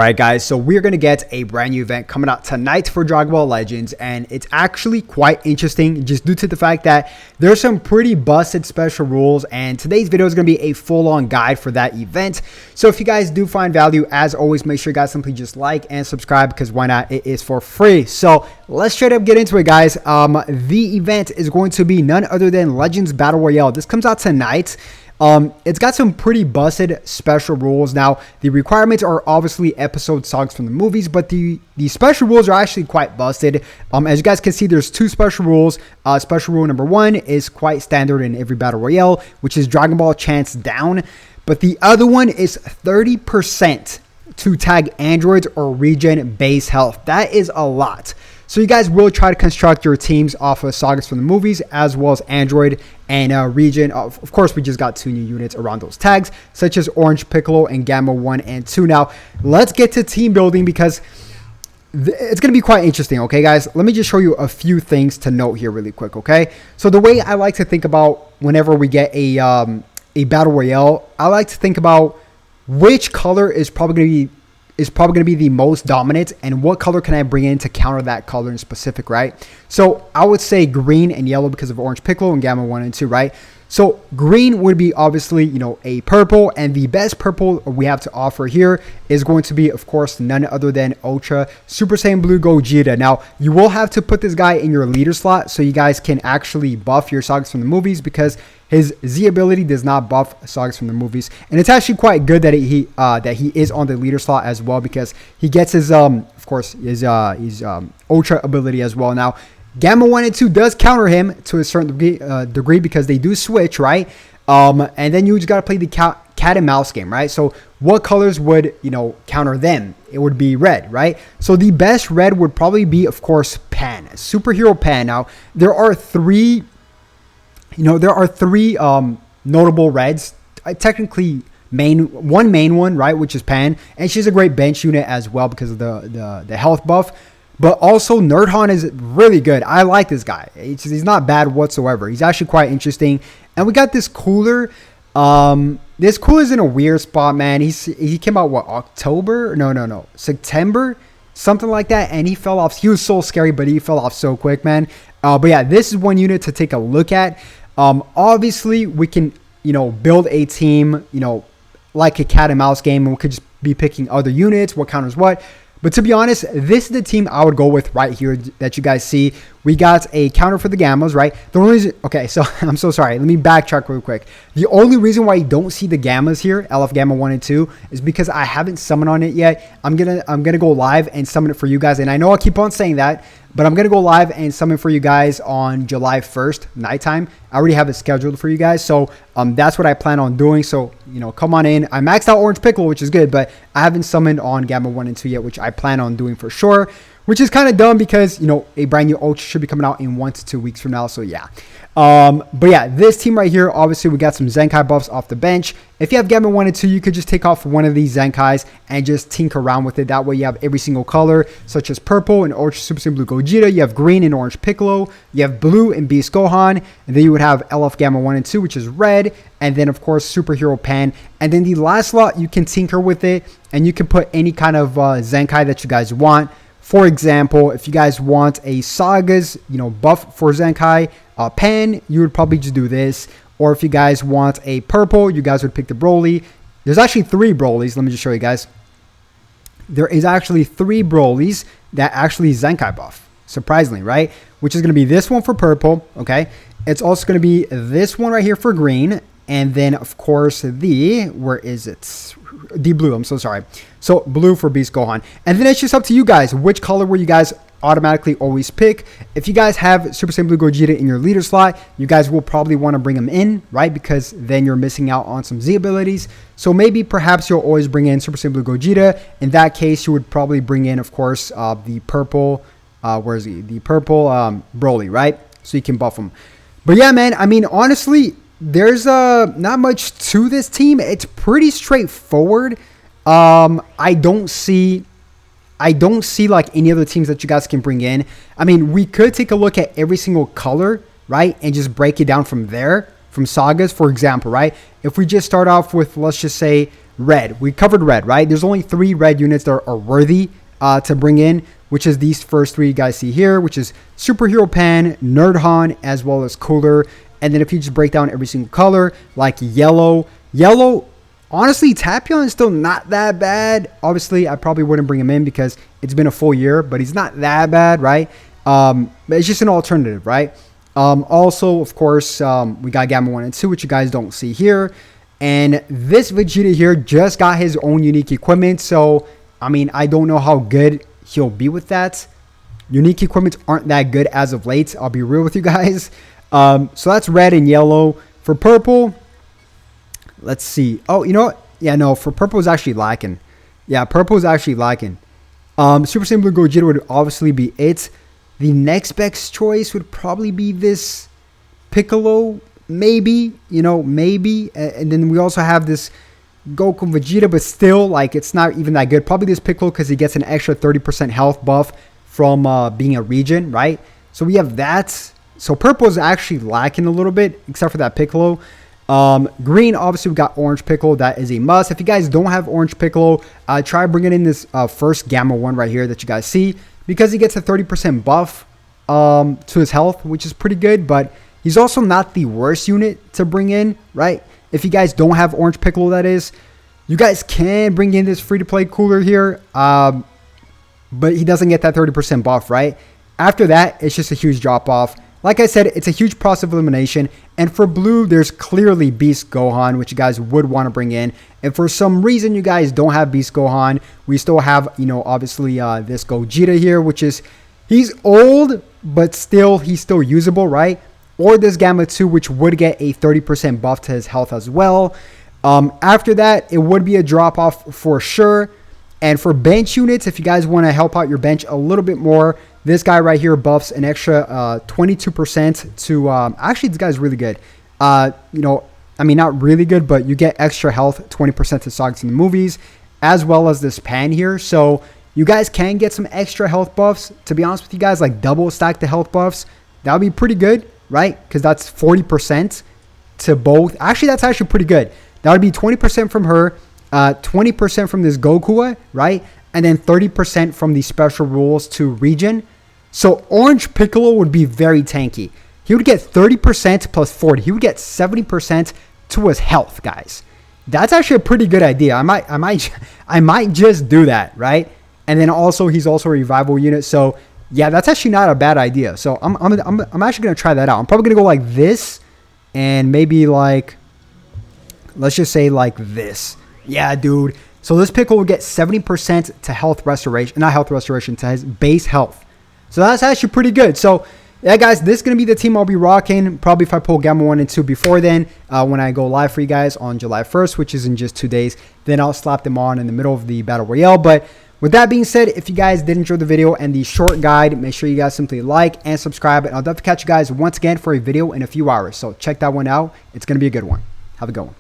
Alright guys, so we're going to get a brand new event coming out tonight for Dragon Ball Legends, and it's actually quite interesting just due to the fact that there's some pretty busted special rules, and today's video is going to be a full-on guide for that event. So if you guys do find value, as always, make sure you guys simply just like and subscribe, because why not? It is for free. So let's straight up get into it, guys. The event is going to be none other than Legends Battle Royale. This comes out tonight. It's got some pretty busted special rules. Now, the requirements are obviously episode songs from the movies, but the special rules are actually quite busted. As you guys can see, there's two special rules. Special rule number 1 is quite standard in every battle royale, which is Dragon Ball Chance Down. But the other one is 30% to tag androids or regen base health. That is a lot. So you guys will try to construct your teams off of sagas from the movies, as well as Android and Regen. Of course, we just got 2 new units around those tags, such as Orange Piccolo and Gamma 1 and 2. Now, let's get to team building, because it's going to be quite interesting, okay, guys? Let me just show you a few things to note here really quick, okay? So the way I like to think about whenever we get a Battle Royale, I like to think about which color is probably going to be the most dominant, and what color can I bring in to counter that color in specific, right? So I would say green and yellow because of Orange Piccolo and Gamma 1 and 2, right? So green would be obviously, a purple, and the best purple we have to offer here is going to be, of course, none other than Ultra Super Saiyan Blue Gogeta. Now, you will have to put this guy in your leader slot so you guys can actually buff your sagas from the movies, because his Z ability does not buff sagas from the movies, and it's actually quite good that he is on the leader slot as well, because he gets his of course his Ultra ability as well. Now, Gamma 1 and 2 does counter him to a certain degree because they do switch, right? And then you just gotta play the cat and mouse game, right? So what colors would counter them? It would be red, right? So the best red would probably be, of course, Pan, Superhero Pan. Now, there are three notable reds. Technically, one main one, right, which is Pan, and she's a great bench unit as well because of the health buff. But also, Nerdhan is really good. I like this guy. He's not bad whatsoever. He's actually quite interesting. And we got this cooler. This cooler's in a weird spot, man. He came out, what, October? No. September? Something like that. And he fell off. He was so scary, but he fell off so quick, man. But yeah, this is one unit to take a look at. Obviously, we can, build a team, like a cat and mouse game. And we could just be picking other units, what counters what. But to be honest, this is the team I would go with right here that you guys see. We got a counter for the Gammas, right? The only reason, okay, so I'm so sorry. Let me backtrack real quick. The only reason why you don't see the Gammas here, LF Gamma 1 and 2, is because I haven't summoned on it yet. I'm gonna go live and summon it for you guys. And I know I keep on saying that, but I'm gonna go live and summon for you guys on July 1st, nighttime. I already have it scheduled for you guys, so that's what I plan on doing. So come on in. I maxed out Orange Piccolo, which is good, but I haven't summoned on Gamma 1 and 2 yet, which I plan on doing for sure. Which is kind of dumb because a brand new Ultra should be coming out in 1 to 2 weeks from now. So yeah. But yeah, this team right here, obviously we got some Zenkai buffs off the bench. If you have Gamma 1 and 2, you could just take off one of these Zenkais and just tinker around with it. That way you have every single color, such as purple and Ultra Super Saiyan Blue Gogeta. You have green and Orange Piccolo. You have blue and Beast Gohan. And then you would have LF Gamma 1 and 2, which is red. And then, of course, Superhero Pan. And then the last slot, you can tinker with it. And you can put any kind of Zenkai that you guys want. For example, if you guys want a Sagas, buff for Zenkai Pan, you would probably just do this. Or if you guys want a purple, you guys would pick the Broly. There's actually 3 Brolys. Let me just show you guys. There is actually 3 Brolys that actually Zenkai buff. Surprisingly, right? Which is going to be this one for purple, okay? It's also going to be this one right here for green. And then, of course, where is it? The blue, I'm so sorry. So, blue for Beast Gohan. And then it's just up to you guys. Which color will you guys automatically always pick? If you guys have Super Saiyan Blue Gogeta in your leader slot, you guys will probably want to bring him in, right? Because then you're missing out on some Z abilities. So, maybe perhaps you'll always bring in Super Saiyan Blue Gogeta. In that case, you would probably bring in, of course, the purple, where is he? The purple Broly, right? So, you can buff him. But yeah, man, I mean, honestly, there's not much to this team. It's pretty straightforward. I don't see like any other teams that you guys can bring in. I mean, we could take a look at every single color, right, and just break it down from there, from sagas, for example, right? If we just start off with, let's just say, red. We covered red, right? There's only 3 red units that are worthy to bring in, which is these first 3 you guys see here, which is Superhero Pan, Nerdhan, as well as Cooler. And then if you just break down every single color, like yellow, honestly, Tapion is still not that bad. Obviously, I probably wouldn't bring him in because it's been a full year, but he's not that bad, right? But it's just an alternative, right? Also, of course, we got Gamma 1 and 2, which you guys don't see here. And this Vegeta here just got his own unique equipment. So, I mean, I don't know how good he'll be with that. Unique equipments aren't that good as of late. I'll be real with you guys. So that's red and yellow. For purple, let's see. Oh, you know what? Yeah, no, for purple is actually lacking. Yeah, purple is actually lacking. Super Saiyan Blue Gogeta would obviously be it. The next best choice would probably be this Piccolo, maybe, maybe. And then we also have this Goku and Vegeta, but still, like, it's not even that good. Probably this Piccolo because he gets an extra 30% health buff from being a region, right? So we have that. So purple is actually lacking a little bit, except for that Piccolo. Green, obviously, we got Orange Piccolo. That is a must. If you guys don't have Orange Piccolo, try bringing in this first Gamma 1 right here that you guys see, because he gets a 30% buff to his health, which is pretty good, but he's also not the worst unit to bring in, right? If you guys don't have Orange Piccolo, that is, you guys can bring in this free-to-play Cooler here, but he doesn't get that 30% buff, right? After that, it's just a huge drop-off. Like I said, it's a huge process of elimination. And for blue, there's clearly Beast Gohan, which you guys would want to bring in. And for some reason, you guys don't have Beast Gohan. We still have, obviously this Gogeta here, which is, he's old, but he's still usable, right? Or this Gamma 2, which would get a 30% buff to his health as well. After that, it would be a drop-off for sure. And for bench units, if you guys want to help out your bench a little bit more, this guy right here buffs an extra 22% to, actually, this guy's really good. I mean, not really good, but you get extra health, 20% to Sagas in the movies, as well as this Pan here. So you guys can get some extra health buffs. To be honest with you guys, like double stack the health buffs. That would be pretty good, right? Because that's 40% to both. Actually, that's actually pretty good. That would be 20% from her, 20% from this Goku, right? And then 30% from the special rules to region. So Orange Piccolo would be very tanky. He would get 30% plus 40. He would get 70% to his health, guys. That's actually a pretty good idea. I might just do that, right? And then also he's also a revival unit. So yeah, that's actually not a bad idea. So I'm actually gonna try that out. I'm probably gonna go like this, and maybe like, let's just say like this. Yeah, dude. So this Piccolo will get 70% to health restoration, not health restoration, to his base health. So that's actually pretty good. So yeah, guys, this is going to be the team I'll be rocking. Probably if I pull Gamma 1 and 2 before then, when I go live for you guys on July 1st, which is in just 2 days, then I'll slap them on in the middle of the Battle Royale. But with that being said, if you guys did enjoy the video and the short guide, make sure you guys simply like and subscribe. And I'll definitely catch you guys once again for a video in a few hours. So check that one out. It's going to be a good one. Have a good one.